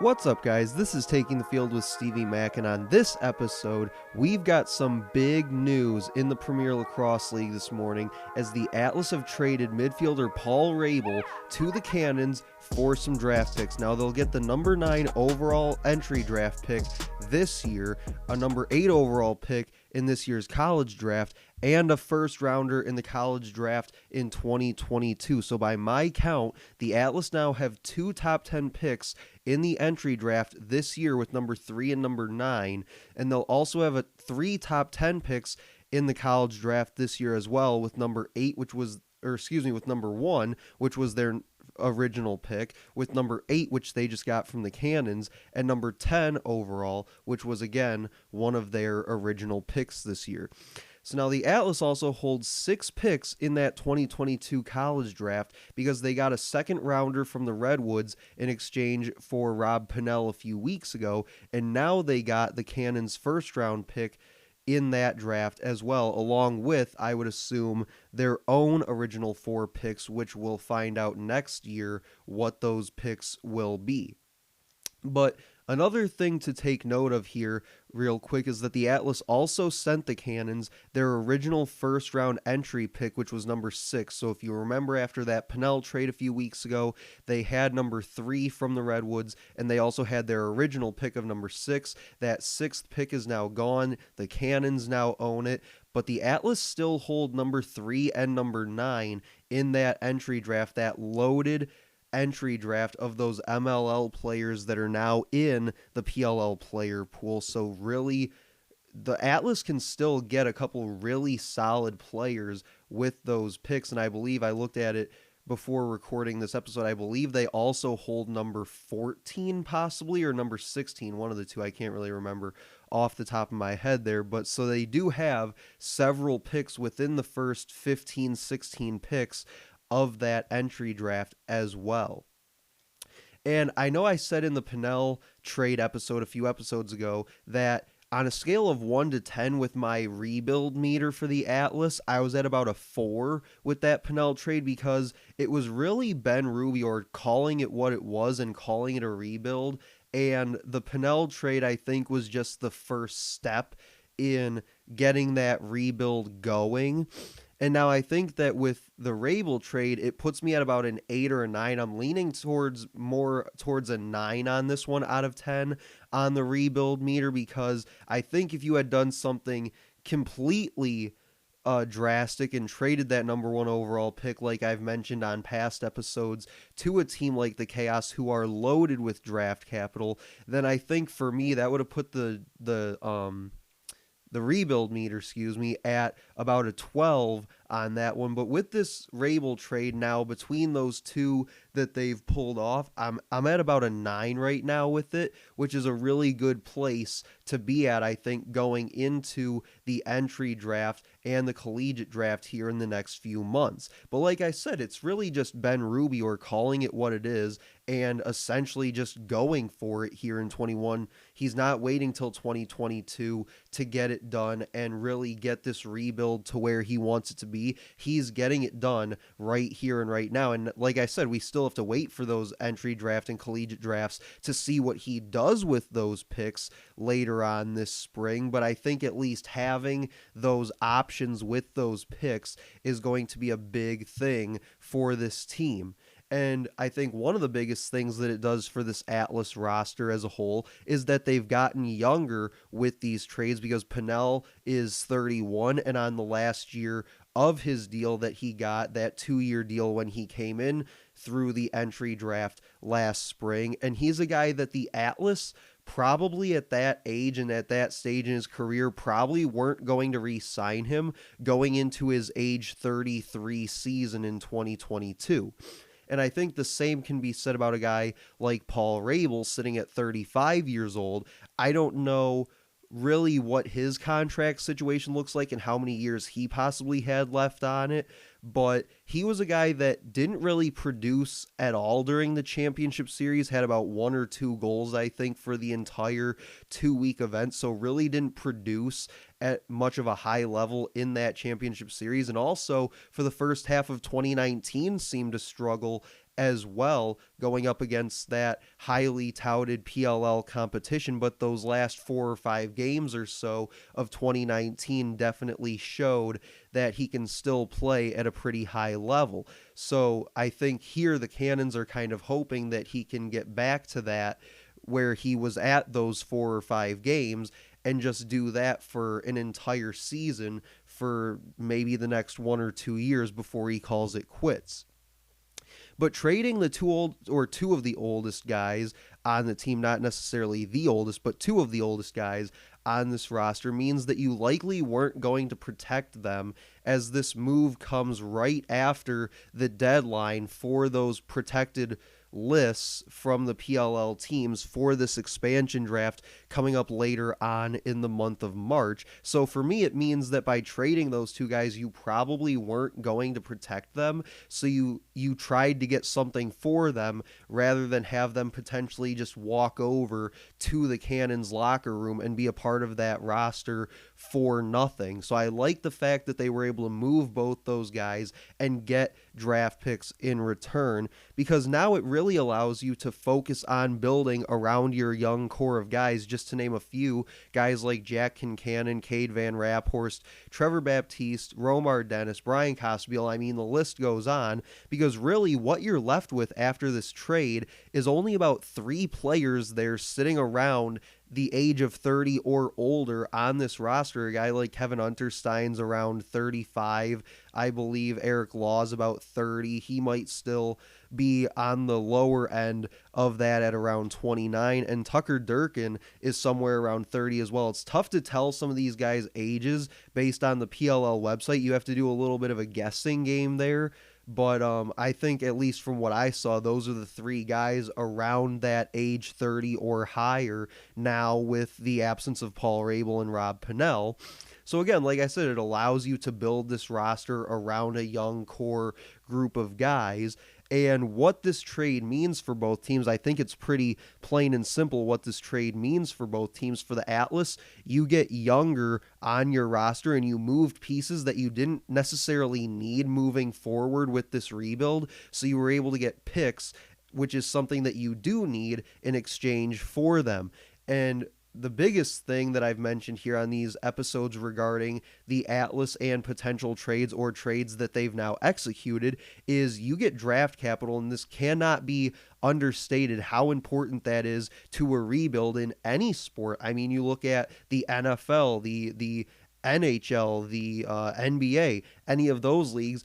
What's up, guys? This is Taking the Field with Stevie Mack, and on this episode, we've got some big news in the Premier Lacrosse League this morning as the Atlas have traded midfielder Paul Rabil to the Cannons for some draft picks. Now, they'll get the number 9 overall entry draft pick this year, a number 8 overall pick in this year's college draft, and a first rounder in the college draft in 2022. So by my count, the Atlas now have 2 top 10 picks in the entry draft this year with number 3 and number 9, and they'll also have 3 top 10 picks in the college draft this year as well with number 8, with number 1, which was their original pick, with number 8, which they just got from the Cannons, and number 10 overall, which was again one of their original picks this year. So now the Atlas also holds 6 picks in that 2022 college draft because they got a second rounder from the Redwoods in exchange for Rob Pennell a few weeks ago, and now they got the Cannons' first round pick in that draft as well, along with, I would assume, their own original 4 picks, which we'll find out next year what those picks will be. But another thing to take note of here real quick is that the Atlas also sent the Cannons their original first round entry pick, which was number 6. So if you remember, after that Pennell trade a few weeks ago, they had number 3 from the Redwoods, and they also had their original pick of number 6. That 6th pick is now gone. The Cannons now own it, but the Atlas still hold number 3 and number 9 in that entry draft, that loaded entry draft of those MLL players that are now in the PLL player pool. So really, the Atlas can still get a couple really solid players with those picks, and I believe, I looked at it before recording this episode, I believe they also hold number 14 possibly, or number 16, one of the two. I can't really remember off the top of my head there, but so they do have several picks within the first 15, 16 picks of that entry draft as well. And I know I said in the Pennell trade episode a few episodes ago that on a scale of 1 to 10 with my rebuild meter for the Atlas, I was at about a 4 with that Pennell trade because it was really Ben Ruby calling it what it was and calling it a rebuild. And the Pennell trade, I think, was just the first step in getting that rebuild going. And now I think that with the Rabil trade, it puts me at about an 8 or a 9. I'm leaning more towards a 9 on this one out of 10 on the rebuild meter, because I think if you had done something completely drastic and traded that number 1 overall pick, like I've mentioned on past episodes, to a team like the Chaos who are loaded with draft capital, then I think for me that would have put the rebuild meter, at about a 12 on that one. But with this Rabil trade now, between those two that they've pulled off, I'm at about a 9 right now with it, which is a really good place to be at, I think, going into the entry draft and the collegiate draft here in the next few months. But like I said, it's really just Ben Ruby calling it what it is and essentially just going for it here in 21. He's not waiting till 2022 to get it done and really get this rebuild to where he wants it to be. He's getting it done right here and right now. And like I said, we still have to wait for those entry draft and collegiate drafts to see what he does with those picks later on this spring. But I think at least having those options with those picks is going to be a big thing for this team. And I think one of the biggest things that it does for this Atlas roster as a whole is that they've gotten younger with these trades, because Pennell is 31 and on the last year of his deal that he got, that 2-year deal when he came in through the entry draft last spring. And he's a guy that the Atlas probably at that age and at that stage in his career probably weren't going to re-sign him going into his age 33 season in 2022. And I think the same can be said about a guy like Paul Rabil sitting at 35 years old. I don't know really what his contract situation looks like and how many years he possibly had left on it, but he was a guy that didn't really produce at all during the championship series, had about 1 or 2 goals, I think, for the entire 2-week event, so really didn't produce at much of a high level in that championship series, and also for the first half of 2019 seemed to struggle as well, going up against that highly touted PLL competition. But those last 4 or 5 games or so of 2019 definitely showed that he can still play at a pretty high level. So I think here the Cannons are kind of hoping that he can get back to that where he was at those 4 or 5 games and just do that for an entire season for maybe the next 1 or 2 years before he calls it quits. But trading the two of the oldest guys on the team, not necessarily the oldest, but two of the oldest guys on this roster, means that you likely weren't going to protect them, as this move comes right after the deadline for those protected lists from the PLL teams for this expansion draft coming up later on in the month of March. So for me, it means that by trading those two guys, you probably weren't going to protect them. So you tried to get something for them rather than have them potentially just walk over to the Cannons locker room and be a part of that roster for nothing. So I like the fact that they were able to move both those guys and get draft picks in return, because now it really allows you to focus on building around your young core of guys. Just to name a few, guys like Jack Kincannon, Cade Van Raphorst, Trevor Baptiste, Romar Dennis, Brian Cosbiel. I mean, the list goes on, because really what you're left with after this trade is only about 3 players there sitting around the age of 30 or older on this roster. A guy like Kevin Unterstein's around 35. I believe Eric Law's about 30. He might still be on the lower end of that at around 29. And Tucker Durkin is somewhere around 30 as well. It's tough to tell some of these guys' ages based on the PLL website. You have to do a little bit of a guessing game there. But I think, at least from what I saw, those are the 3 guys around that age 30 or higher now, with the absence of Paul Rabil and Rob Pennell. So again, like I said, it allows you to build this roster around a young core group of guys. And what this trade means for both teams, I think it's pretty plain and simple what this trade means for both teams. For the Atlas, you get younger on your roster, and you moved pieces that you didn't necessarily need moving forward with this rebuild. So you were able to get picks, which is something that you do need in exchange for them. And the biggest thing that I've mentioned here on these episodes regarding the Atlas and potential trades or trades that they've now executed is you get draft capital, and this cannot be understated how important that is to a rebuild in any sport. I mean, you look at the NFL, the NHL, the NBA, any of those leagues.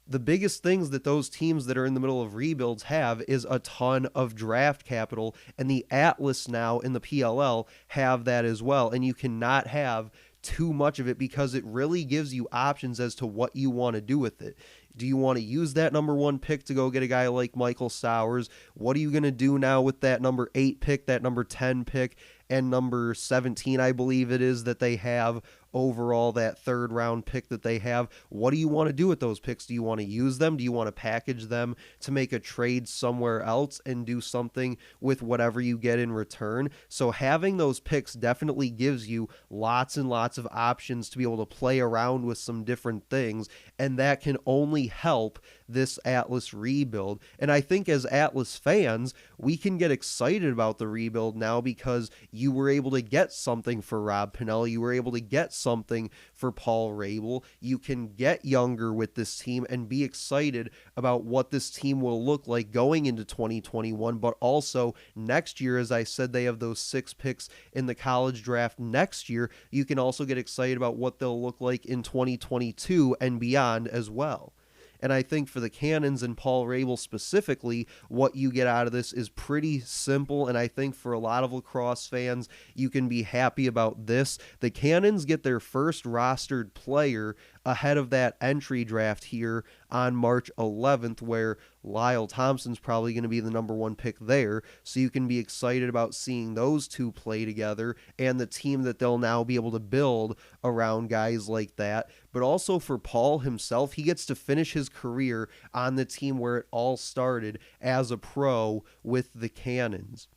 The biggest things that those teams that are in the middle of rebuilds have is a ton of draft capital, and the Atlas now in the PLL have that as well. And you cannot have too much of it, because it really gives you options as to what you want to do with it. Do you want to use that number 1 pick to go get a guy like Michael Sowers? What are you going to do now with that number 8 pick, that number 10 pick, and number 17, I believe it is, that they have overall, that 3rd round pick that they have? What do you want to do with those picks? Do you want to use them? Do you want to package them to make a trade somewhere else and do something with whatever you get in return? So having those picks definitely gives you lots and lots of options to be able to play around with some different things, and that can only help this Atlas rebuild. And I think as Atlas fans, we can get excited about the rebuild now, because you were able to get something for Rob Pennell. You were able to get something for Paul Rabil. You can get younger with this team and be excited about what this team will look like going into 2021, but also next year. As I said, they have those 6 picks in the college draft next year. You can also get excited about what they'll look like in 2022 and beyond as well. And I think for the Cannons and Paul Rabil specifically, what you get out of this is pretty simple. And I think for a lot of lacrosse fans, you can be happy about this. The Cannons get their first rostered player ahead of that entry draft here on March 11th, where Lyle Thompson's probably going to be the number 1 pick there. So you can be excited about seeing those two play together and the team that they'll now be able to build around guys like that. But also for Paul himself, he gets to finish his career on the team where it all started as a pro with the Cannons.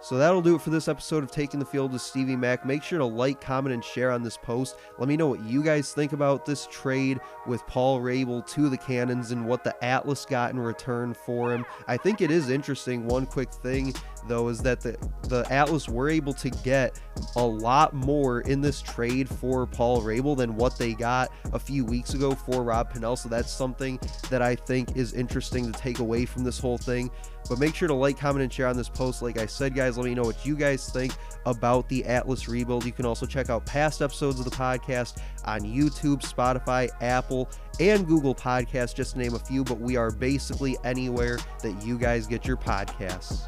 So that'll do it for this episode of Taking the Field with Stevie Mack. Make sure to like, comment, and share on this post. Let me know what you guys think about this trade with Paul Rabil to the Cannons and what the Atlas got in return for him. I think it is interesting. One quick thing, though, is that the Atlas were able to get a lot more in this trade for Paul Rabil than what they got a few weeks ago for Rob Pannell. So that's something that I think is interesting to take away from this whole thing. But make sure to like, comment, and share on this post. Like I said, guys, let me know what you guys think about the Atlas rebuild. You can also check out past episodes of the podcast on YouTube, Spotify, Apple, and Google Podcasts, just to name a few. But we are basically anywhere that you guys get your podcasts.